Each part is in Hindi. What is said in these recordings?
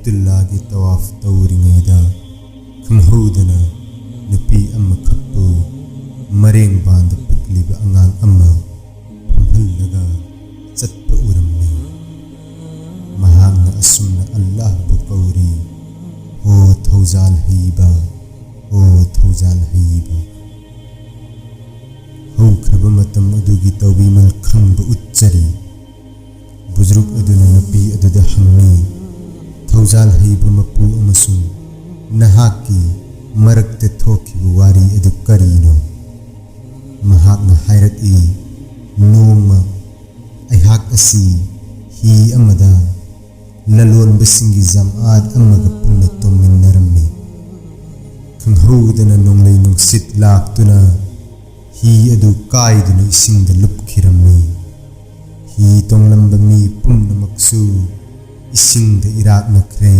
बैतुल्लाहगी तवाफ तौरिङैदा खंहौदना नुपी अमखक्पु मरेंग बांदा पिकलिबा अंगांग अम्मा फमहल्लगा चत्पा उरम्मी महांगना असुमना अल्लाह बु कौरी हो थौजाल हईबा हो थौजाल हईबा हौख्रबा मतम अदुगी तौबीमल खंगबा उच्चरी बुजुर्ग अदुना नुपी अदुदा हंगी थौजाल हईबा मपू अमसुंग नहाकी मरकते थोखिबा वारी अदु करीनो महाकना हायरकी नोंमा अहाक असी ही अमदा ललोन बसिंगी जमात अमगा पुन्ना तोमिन्नरम्मी खंहौदना नोंलै नुंसित लाक्तुना ही अदु कायदुना इसिंगदा लुपखिरम्मी ही तोंगलंबा मी पुम्नमक्सु इसिंगदा इराकनख्रे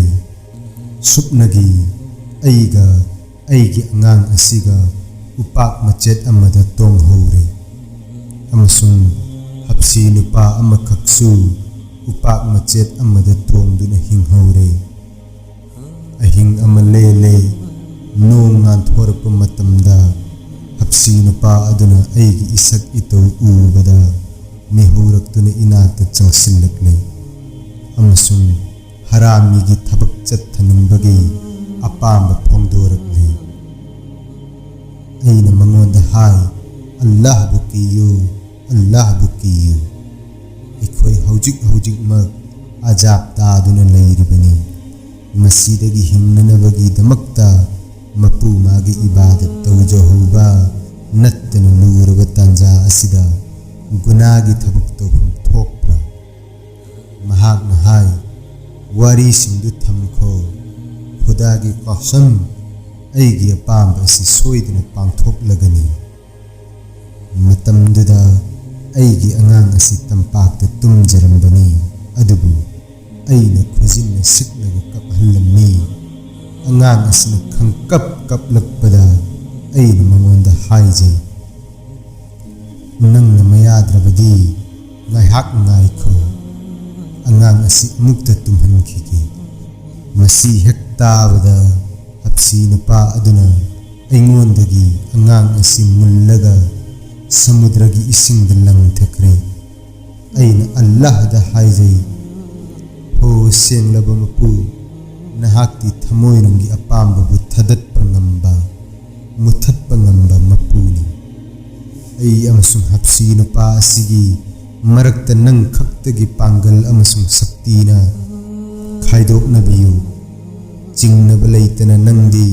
सुपनगी अईगा अईगी अंगांग असिगा उपाक मचेत अमदा तोंगहौरे अमसुंग हप्सी नुपा अमखक्सु उपाक मचेत अमदा तोंगदुना हिंगहौरे अहिंग अमा लेले नोंग नांथोरकपा मतमदा हप्सी नुपा अदुना अईगी इसक इतौ उबदा मिहौरक्तुना इनाकता चंगसिल्लक्ले अमसुंग हरामीगी थबक चत्थनिंबगी अपांबा फोंदोरक्ले अईना मंगोंदा हाय अल्लाह बु कियो इखोई हौजिक मग अजाब तादुना लैरिबनी मसीदगी हिंगननबगी दमक्ता मपू मागी इबादत तौजहौबा नत्तन लूरबा तांजा असिदा गुनागी थबक तौफम थोकप्रा महाकना हाय वारी सिंदु थमखो खुदागी कसम अईगी अपांबा असि सोइदना पांथोकलगनी मतमदुदा अईगी अंगांग असि तंपाकता तुमजरंबनी अदुबु अईना खुजिन्ना सिकलगा कपहल्लम्मी अंगांग असिना खंकप कपलक्पदा अईना मंगोंदा हायजे नंगना मयाद्रबदी ngaihak ngaikho angang asi amukta tumhankhigi masi hektabada hapsi nupa aduna aingondagi angang asi mullaga samudragi isingda langthakre aina Allah da haijai ho senglaba mapu nahakti thamoinungi apamba bu thadatpa ngamba muthatpa ngamba mapuni ai amasung hapsi nupa asigi marakta nang khaktagi pangal amasung saktina khaidoknabiyu jingnaba leitana nangdi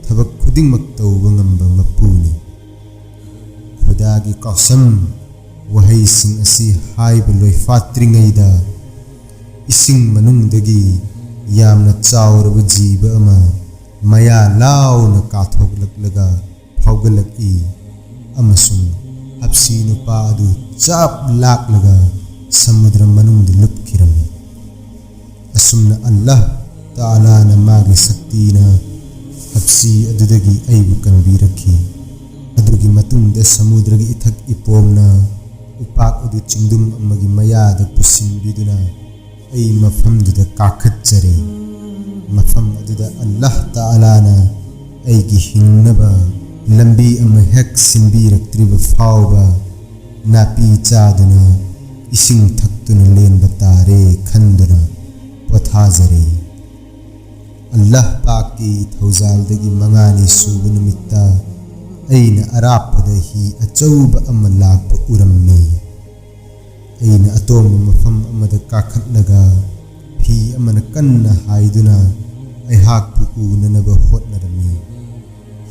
thabak khudingmak tauba ngamba mapuni khudagi qasam wahai sing asi haiba loifatringaida ising manungdagi yamna chauraba jiba ama maya launa kathoklaklaga phaugalaki amasung hapsi nupa adu chap laklaga samudra manungdi lupkirami asumna Allah ta'ala na magi saktina hapsi adudagi aibu kanbirakhi adugi matungda samudragi ithak ipomna upak adu chingdum amagi mayada pusinbiduna ai mafamduda kakhatchare mafam aduda Allah ta'ala na aigi hinnaba lambi ama hek sinbiraktriba fauba napi chaduna ising thaktuna lenba tare khanduna pothajare Allah paki thauzaldagi mangani suba numitta aina arapada hi achauba ama lakpa urammi aina atomba mafam amada kakhatlaga phi amana kanna haiduna aihakpu unanaba hotnarami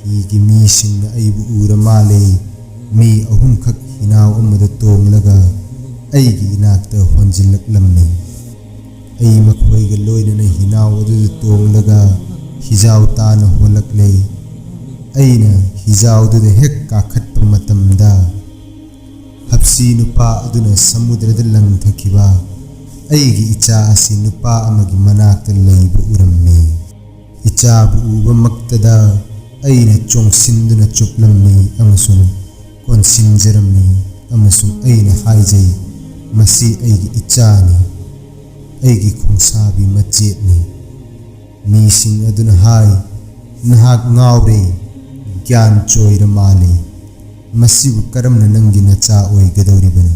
higi mi singna aibu uramale mi ahum khak hinaw amada tonglaga aigi inakta honjilaklammi ai makhoiga loinana hinaw adu tonglaga hijaw tana holakle aina hijaw du hek kakhatpa matamda hapsi nupa aduna samudrada langthakiba aigi icha asi nupa amagi manakta leibu urammi icha bu uba maktada aina chongsinduna chuplammi amasung konsinjarammi amasung aina haijai masi aigi ichani aigi khongsabi machetni मीसिंग अदुना हाय नहाक ngaure ज्ञान चोइर माले मसिबु करमना नंगी नचा ओइगदौरिबनो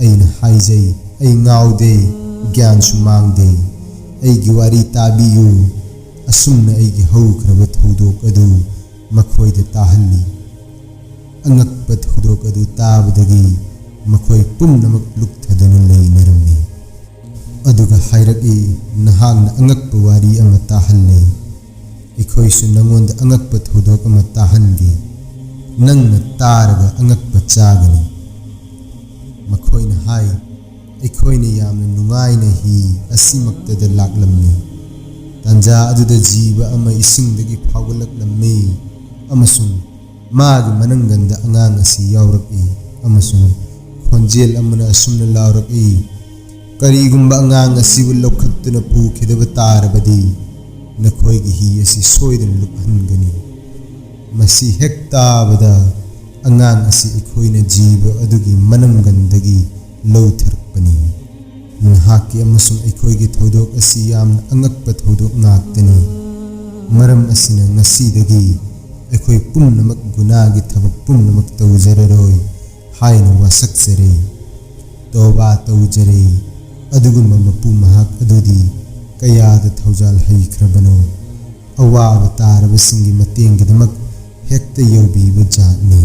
अइना हाइजै अइ ngaudे ज्ञान सुमांगदे अइगी वारी ताबियु असुमना अइगी हौख्रबा थौदोक अदु मखोइदा ताहल्ली अंगक्पा थौदोक अदु ताबदगी मखोइ पुमनमक लुक्थदुना लैनरम्मी अदुगा हाइरकी नहांगना अंगक्पा वारी अमा ताहल्ले अखोइसु नंगोंदा अंगक्पा थौदोक अमा ताहनगी नंगना तारगा अंगक्पा चागनी मखोइना हाय अखोइना यामना नुंगाइना ही असिमक्तदा लाक्लम्मी तंजा अदुदा जीवा अमा इसिंगदगी फावगलक्लम्मी अमसुंग मागी मनंगंदा अंगांग असि यावरकी अमसुंग खोंजेल अमना असुमना लावरकी करीगुंबा अंगांग असिबु लौखत्तुना पुखिदबा तारबदी नखोइगी ही असि सोइदना लुकहनगनी मसी हेक ताबदा अंगांग असि अखोइना जीवा अदुगी मनंगंदगी लौथरपनी नहाकी अमसुंग अखोइगी थौदोक असि यामना अंगक्पा थौदोक ngaktani मरम असिना ngasiदगी अखोइ पुमनमक गुनागी थबक पुमनमक तौजररोइ हाइना वासकजरे तौबा तौजरे अदुगुंबा मपु महाक अदुदी कयादा थौजाल हैख्रबनो अवाब तारबसिंगी मतेंगिदमक हेक्ता यौबीबा जातनी।